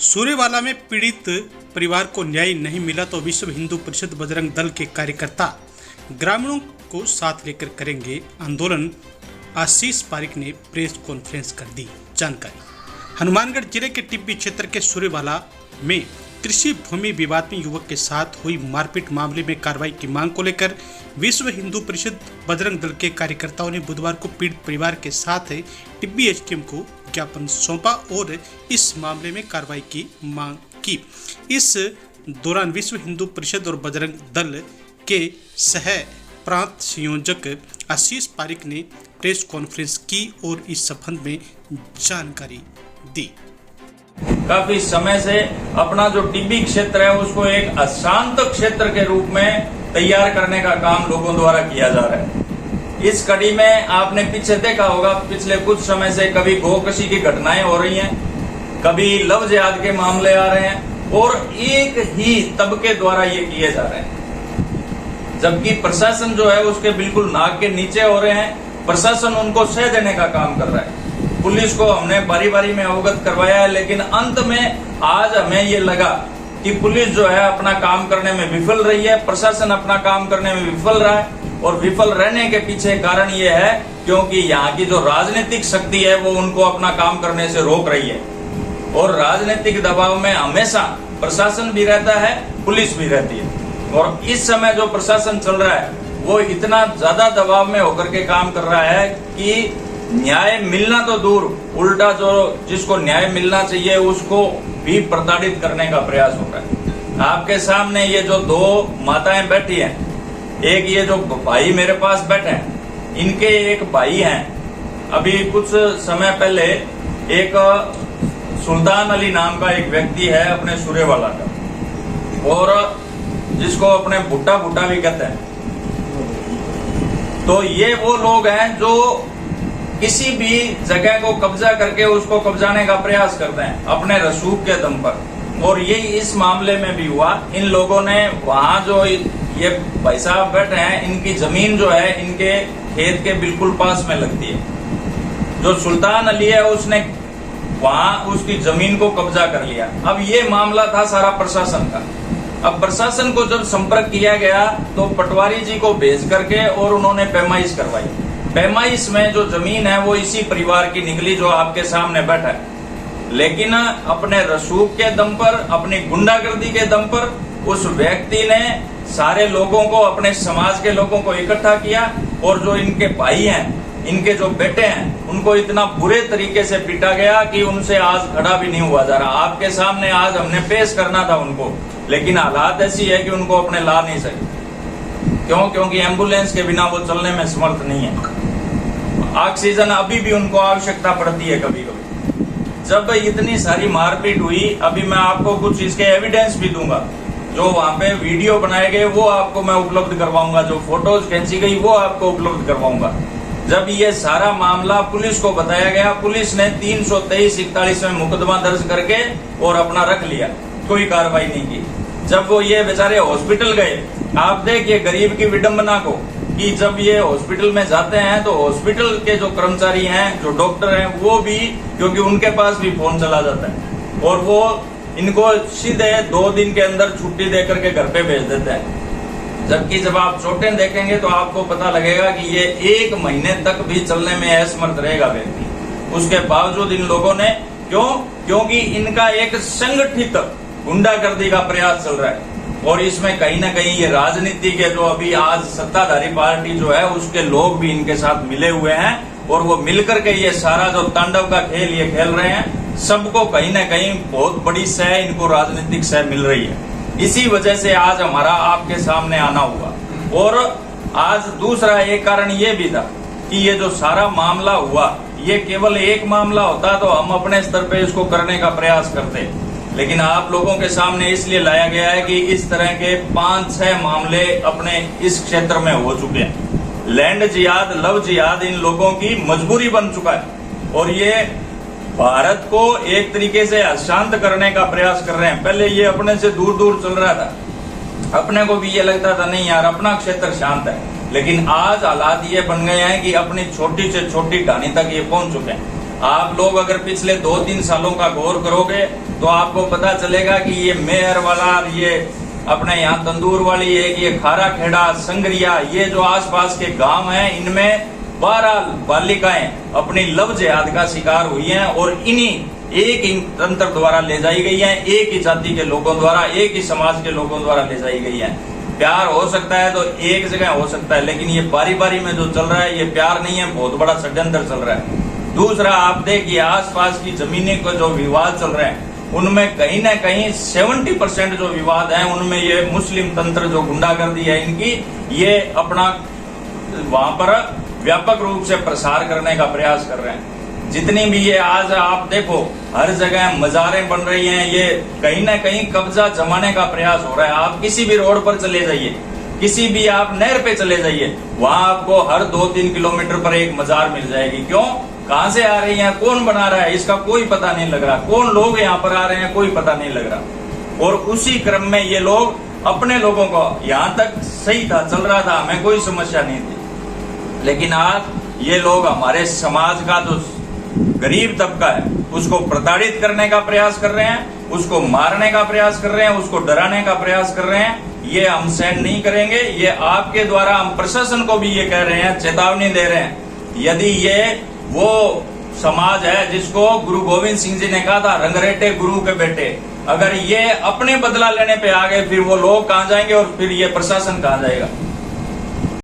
सूर्यवाला में पीड़ित परिवार को न्याय नहीं मिला तो विश्व हिंदू परिषद बजरंग दल के कार्यकर्ता ग्रामीणों को साथ लेकर करेंगे आंदोलन। आशीष पारिक ने प्रेस कॉन्फ्रेंस कर दी जानकारी। हनुमानगढ़ जिले के टिब्बी क्षेत्र के सूर्यवाला में कृषि भूमि विवाद में युवक के साथ हुई मारपीट मामले में कार्रवाई की मांग को लेकर विश्व हिंदू परिषद बजरंग दल के कार्यकर्ताओं ने बुधवार को पीड़ित परिवार के साथ टिब्बी एसडीएम को ज्ञापन सौंपा और इस मामले में कार्रवाई की मांग की। इस दौरान विश्व हिंदू परिषद और बजरंग दल के सह प्रांत संयोजक आशीष पारिक ने प्रेस कॉन्फ्रेंस की और इस संबंध में जानकारी दी। काफी समय से अपना जो टिब्बी क्षेत्र है उसको एक अशांत क्षेत्र के रूप में तैयार करने का काम लोगों द्वारा किया जा रहा है। इस कड़ी में आपने पीछे देखा होगा, पिछले कुछ समय से कभी गोकशी की घटनाएं हो रही हैं, कभी लव जिहाद के मामले आ रहे हैं और एक ही तबके द्वारा ये किए जा रहे हैं, जबकि प्रशासन जो है उसके बिल्कुल नाक के नीचे हो रहे हैं। प्रशासन उनको सह देने का काम कर रहा है। पुलिस को हमने बारी बारी में अवगत करवाया है, लेकिन अंत में आज हमें ये लगा कि पुलिस जो है अपना काम करने में विफल रही है, प्रशासन अपना काम करने में विफल रहा है। और विफल रहने के पीछे कारण ये है क्योंकि यहाँ की जो राजनीतिक शक्ति है वो उनको अपना काम करने से रोक रही है। और राजनीतिक दबाव में हमेशा प्रशासन भी रहता है, पुलिस भी रहती है। और इस समय जो प्रशासन चल रहा है वो इतना ज्यादा दबाव में होकर के काम कर रहा है कि न्याय मिलना तो दूर, उल्टा जो जिसको न्याय मिलना चाहिए उसको भी प्रताड़ित करने का प्रयास हो रहा है। आपके सामने ये जो दो माताएं बैठी हैं, एक ये जो भाई मेरे पास बैठे हैं, इनके एक भाई हैं। अभी कुछ समय पहले एक सुल्तान अली नाम का एक व्यक्ति है अपने सूर्यवाला का, और जिसको अपने भुट्टा भुट्टा भी कहते हैं। तो ये वो लोग हैं जो किसी भी जगह को कब्जा करके उसको कब्जाने का प्रयास करते हैं अपने रसूख के दम पर। और ये इस मामले में भी हुआ। इन लोगों ने वहां जो ये भाई साहब बैठे हैं, इनकी जमीन जो है इनके खेत के बिल्कुल पास में लगती है। जो सुल्तान अली है उसने वहां उसकी जमीन को कब्जा कर लिया। अब ये मामला था सारा प्रशासन का। अब प्रशासन को जब संपर्क किया गया तो पटवारी जी को भेज करके और उन्होंने पैमाइश करवाई। पैमाइश में जो जमीन है वो इसी परिवार की निकली जो आपके सामने बैठा है, लेकिन अपने रसूख के दम पर, अपनी गुंडागर्दी के दम पर उस व्यक्ति ने सारे लोगों को, अपने समाज के लोगों को इकट्ठा किया और जो इनके भाई हैं, इनके जो बेटे हैं, उनको इतना बुरे तरीके से पीटा गया कि उनसे आज खड़ा भी नहीं हुआ जा रहा। आपके सामने आज हमने पेश करना था उनको, लेकिन हालात ऐसी है कि उनको अपने ला नहीं सके। क्यों? क्योंकि एम्बुलेंस के बिना वो चलने में समर्थ नहीं है। ऑक्सीजन अभी भी उनको आवश्यकता पड़ती है कभी कभी। जब इतनी सारी मारपीट हुई, अभी मैं आपको कुछ इसके एविडेंस भी दूंगा, जो वहां पे वीडियो बनाए गए वो आपको मैं उपलब्ध करवाऊंगा, जो फोटोज खींची गई वो आपको उपलब्ध करवाऊंगा। जब ये सारा मामला पुलिस को बताया गया, पुलिस ने 323-41 में मुकदमा दर्ज करके और अपना रख लिया, कोई कार्रवाई नहीं की। जब वो ये बेचारे हॉस्पिटल गए, आप देखिए गरीब की विडंबना को, कि जब ये हॉस्पिटल में जाते हैं तो हॉस्पिटल के जो कर्मचारी हैं, जो डॉक्टर हैं, वो भी, क्योंकि उनके पास भी फोन चला जाता है, और वो इनको सीधे 2 दिन के अंदर छुट्टी दे करके घर पे भेज देते हैं। जबकि जब आप चोटें देखेंगे तो आपको पता लगेगा कि ये 1 महीने तक भी चलने में असमर्थ रहेगा व्यक्ति। उसके बावजूद इन लोगों ने, क्योंकि इनका एक संगठित गुंडागर्दी का प्रयास चल रहा है। और इसमें कहीं ना कहीं ये राजनीति के जो अभी आज सत्ताधारी पार्टी जो है उसके लोग भी इनके साथ मिले हुए हैं, और वो मिलकर के ये सारा जो तांडव का खेल ये खेल रहे हैं। सबको कहीं ना कहीं बहुत बड़ी सह, इनको राजनीतिक सह मिल रही है। इसी वजह से आज हमारा आपके सामने आना हुआ। और आज दूसरा एक कारण ये भी था कि ये जो सारा मामला हुआ, ये केवल एक मामला होता तो हम अपने स्तर पे इसको करने का प्रयास करते, लेकिन आप लोगों के सामने इसलिए लाया गया है कि इस तरह के 5-6 मामले अपने इस क्षेत्र में हो चुके हैं। लैंड जिहाद, लव जिहाद इन लोगों की मजबूरी बन चुका है, और ये भारत को एक तरीके से अशांत करने का प्रयास कर रहे हैं। पहले ये अपने से दूर दूर चल रहा था, अपने को भी ये लगता था नहीं यार अपना क्षेत्र शांत है, लेकिन आज हालात ये बन गए हैं कि अपनी छोटी से छोटी ढानी तक ये पहुंच चुके हैं। आप लोग अगर पिछले 2-3 सालों का गौर करोगे तो आपको पता चलेगा कि ये मेहर वाला, ये अपने यहाँ तंदूर वाली है, ये खारा खेड़ा, संगरिया, ये जो आसपास के गांव हैं, इनमें 12 बालिकाएं अपनी लव जिहाद का शिकार हुई हैं और इन्हीं एक ही तंत्र द्वारा ले जाई गई हैं, एक ही जाति के लोगों द्वारा, एक ही समाज के लोगों द्वारा ले जाई गई हैं। प्यार हो सकता है तो एक जगह हो सकता है, लेकिन ये बारी बारी में जो चल रहा है ये प्यार नहीं है, बहुत बड़ा षड्यंत्र चल रहा है। दूसरा, आप देखिए आसपास की जमीनें को जो विवाद चल रहे हैं उनमें कहीं ना कहीं 70% जो विवाद है उनमें ये मुस्लिम तंत्र जो गुंडागर्दी है इनकी, ये अपना वहां पर व्यापक रूप से प्रसार करने का प्रयास कर रहे हैं। जितनी भी ये आज आप देखो हर जगह मजारें बन रही हैं, ये कहीं ना कहीं कब्जा जमाने का प्रयास हो रहा है। आप किसी भी रोड पर चले जाइए, किसी भी आप नहर पे चले जाइए, वहां आपको हर 2-3 किलोमीटर पर एक मजार मिल जाएगी। क्यों? कहां से आ रही है, कौन बना रहा है, इसका कोई पता नहीं लग रहा। कौन लोग यहाँ पर आ रहे हैं कोई पता नहीं लग रहा। और उसी क्रम में ये लोग अपने लोगों को, यहाँ तक सही था, चल रहा था, हमें कोई समस्या नहीं थी, लेकिन आज ये लोग हमारे समाज का जो गरीब तबका है उसको प्रताड़ित करने का प्रयास कर रहे हैं, उसको मारने का प्रयास कर रहे हैं, उसको डराने का प्रयास कर रहे हैं। ये हम सहन नहीं करेंगे। ये आपके द्वारा हम प्रशासन को भी ये कह रहे हैं, चेतावनी दे रहे हैं, यदि ये वो समाज है जिसको गुरु गोविंद सिंह जी ने कहा था रंगरेटे गुरु के बेटे, अगर ये अपने बदला लेने पे आ गए फिर वो लोग कहां जाएंगे और फिर ये प्रशासन कहां जाएगा।